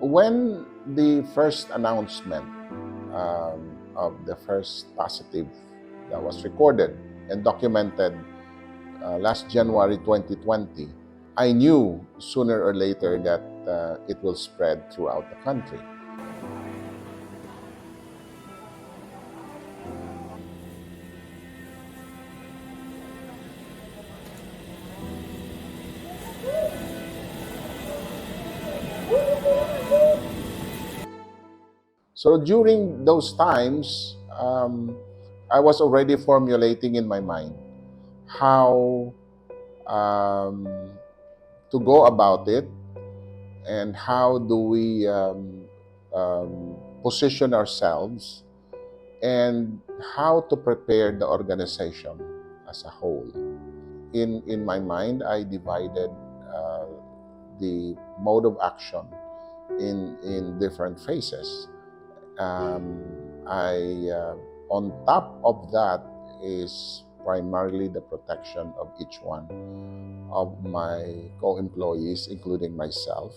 When the first announcement of the first positive that was recorded and documented last January 2020, I knew sooner or later that it will spread throughout the country. So during those times, I was already formulating in my mind how um, to go about it and how do we position ourselves and how to prepare the organization as a whole. In my mind, I divided the mode of action in different phases. On top of that is primarily the protection of each one of my co-employees, including myself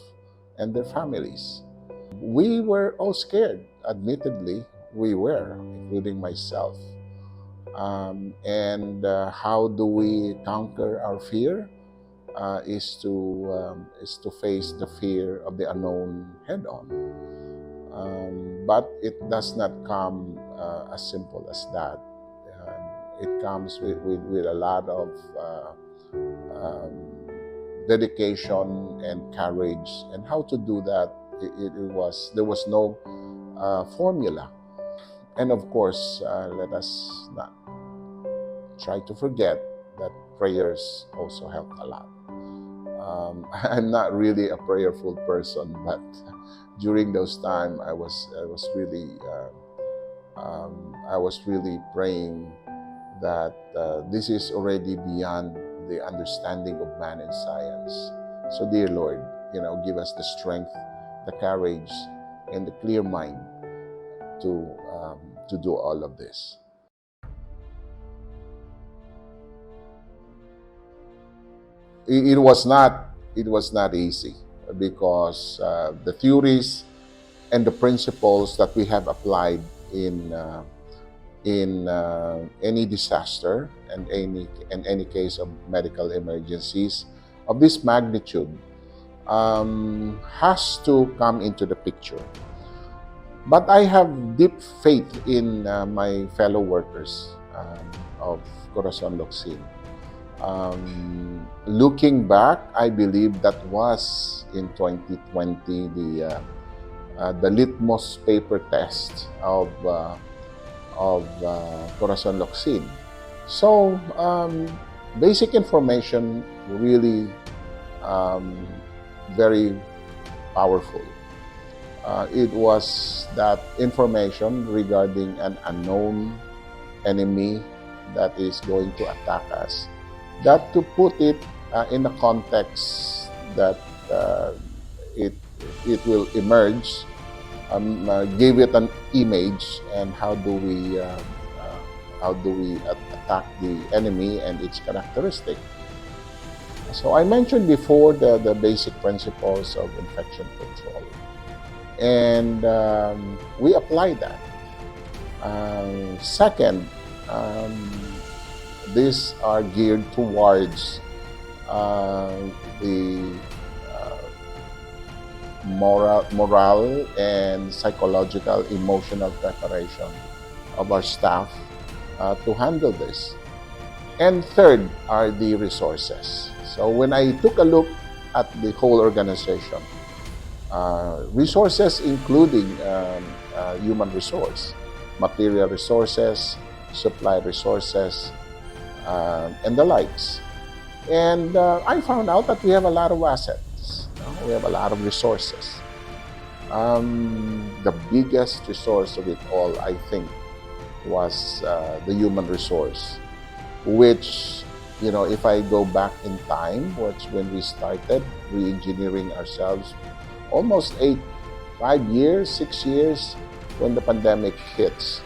and their families. We were all scared, admittedly, we were, including myself. How do we conquer our fear? Is to face the fear of the unknown head-on. But it does not come as simple as that. It comes with a lot of dedication and courage. And how to do that, there was no formula. And of course, let us not try to forget that prayers also helped a lot. I'm not really a prayerful person, but during those times, I was really praying that this is already beyond the understanding of man and science. So, dear Lord, give us the strength, the courage, and the clear mind to do all of this. It was not easy because the theories and the principles that we have applied in any disaster and any case of medical emergencies of this magnitude has to come into the picture. But I have deep faith in my fellow workers of Corazon Locsin. Looking back, I believe that was in 2020 the litmus paper test of Corazon Locsin. So basic information really very powerful. It was that information regarding an unknown enemy that is going to attack us, that to put it in a context that it will emerge, give it an image, and how do we attack the enemy and its characteristic. So I mentioned before the basic principles of infection control, and we apply that. Second, these are geared towards the moral and psychological, emotional preparation of our staff to handle this. And third are the resources. So when I took a look at the whole organization, resources including human resource, material resources, supply resources, and the likes. And I found out that we have a lot of assets. We have a lot of resources. The biggest resource of it all, I think, was the human resource, which, if I go back in time, was when we started re-engineering ourselves, almost 5 years, 6 years, when the pandemic hits.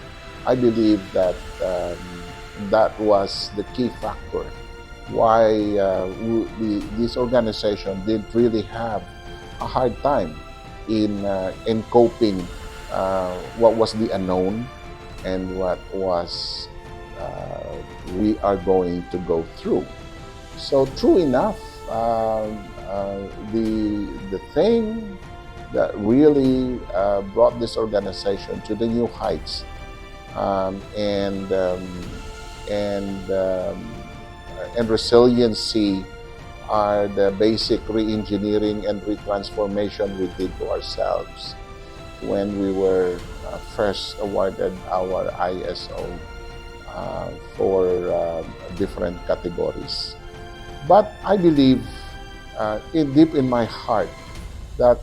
I believe that that was the key factor why this organization didn't really have a hard time in coping what was the unknown and what was we are going to go through. So true enough, the thing that really brought this organization to the new heights um, and um, and um, and resiliency are the basic re-engineering and retransformation we did to ourselves when we were first awarded our ISO for different categories. But I believe deep in my heart that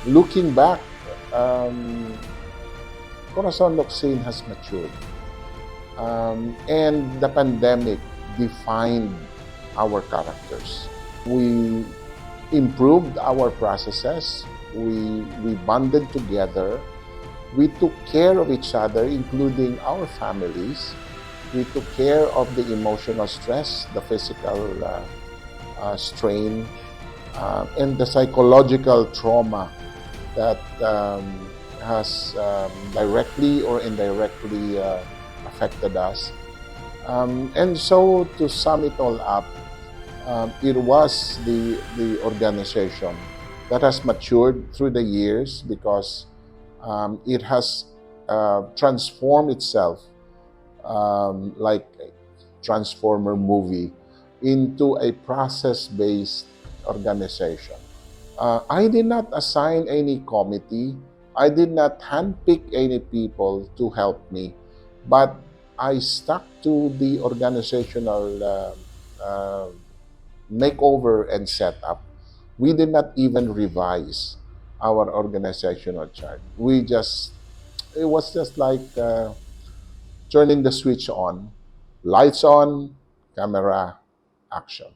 looking back, Corazon Locsin has matured. And the pandemic defined our characters. We improved our processes. We bonded together. We took care of each other, including our families. We took care of the emotional stress, the physical strain, and the psychological trauma that has directly or indirectly affected us. And so, to sum it all up, it was the organization that has matured through the years because it has transformed itself like a Transformer movie into a process-based organization. I did not assign any committee. I did not handpick any people to help me, but I stuck to the organizational makeover and setup. We did not even revise our organizational chart. It was just like turning the switch on, lights on, camera, action.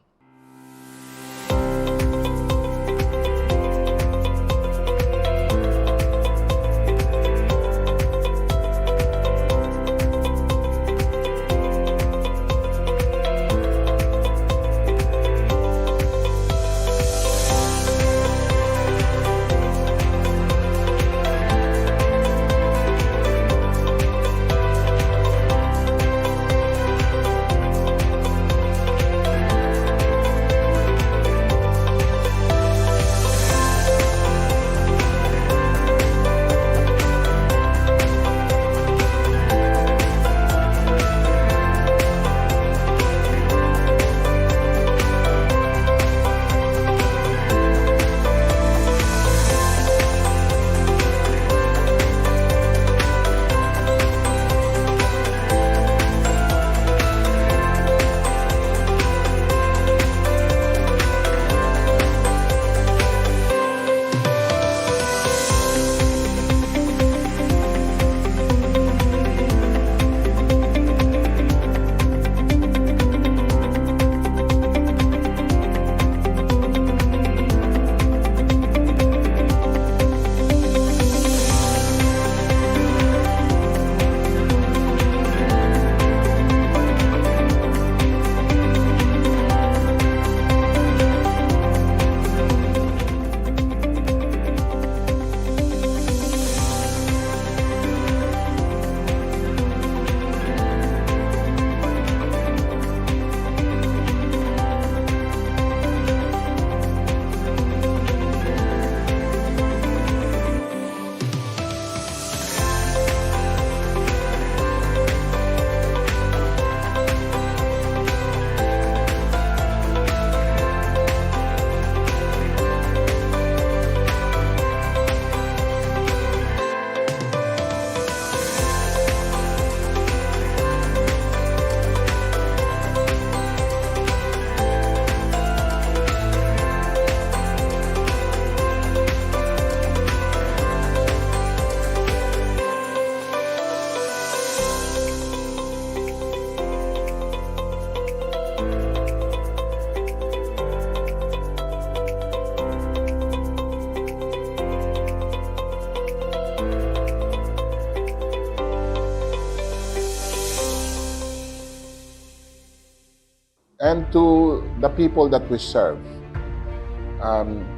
And to the people that we serve,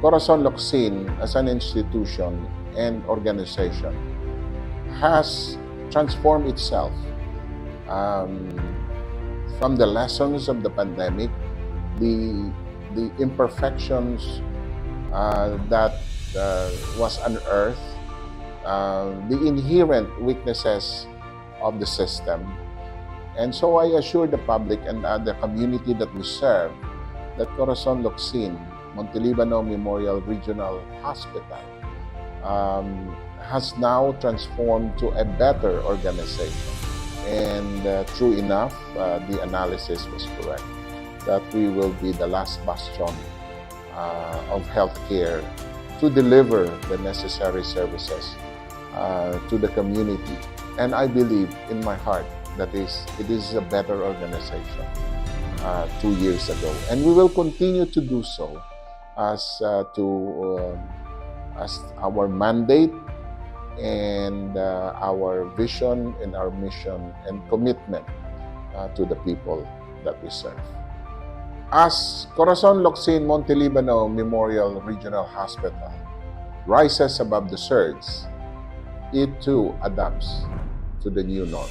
Corazon Locsin as an institution and organization has transformed itself from the lessons of the pandemic, the imperfections that was unearthed, the inherent weaknesses of the system. And so I assure the public and the community that we serve that Corazon Locsin, Montelibano Memorial Regional Hospital, has now transformed to a better organization. And true enough, the analysis was correct that we will be the last bastion of healthcare to deliver the necessary services to the community. And I believe in my heart that it is a better organization 2 years ago. And we will continue to do so as our mandate and our vision and our mission and commitment to the people that we serve. As Corazon Locsin Montelibano Memorial Regional Hospital rises above the surge, it too adapts to the new norm.